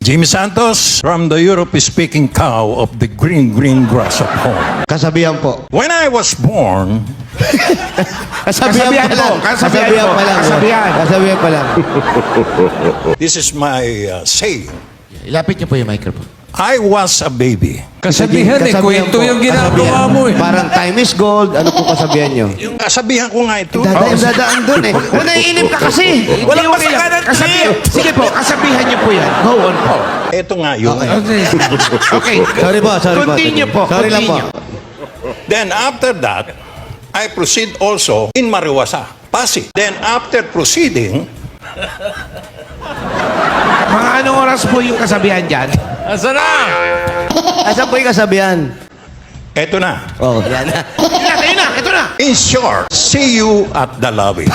Jimmy Santos from the Europe-speaking cow of the green grass of home. Kasabihan po. When I was born, Kasabihan pa lang. Kasabihan po. pa lang. Kasabihan. Kasabihan pa lang. this is my saying. Ilapit niyo po yung microphone. I was a baby. Kasabihan eh, kwento po. yung ginagawa Kasabihan. mo eh. Parang time is gold. Ano po kasabihan nyo? Yung kasabihan ko nga ito. Dadaan doon eh. Una iinip ka kasi. Walang Hindi, okay lang. masakanan. Kasabihan. Sige po, kasabihan niyo po yan. Go on po. Ito nga yun. Okay. Sorry po, sorry po. Continue po. Sorry lang po. Continue. Then after that, I proceed also in Mariwasa, Pasig. Then after proceeding, Mga anong oras po yung kasabihan dyan? Asa na? Asan po yung kasabihan? ito na. Oh, yan na. Yun na, ito na. In short, see you at the lobby.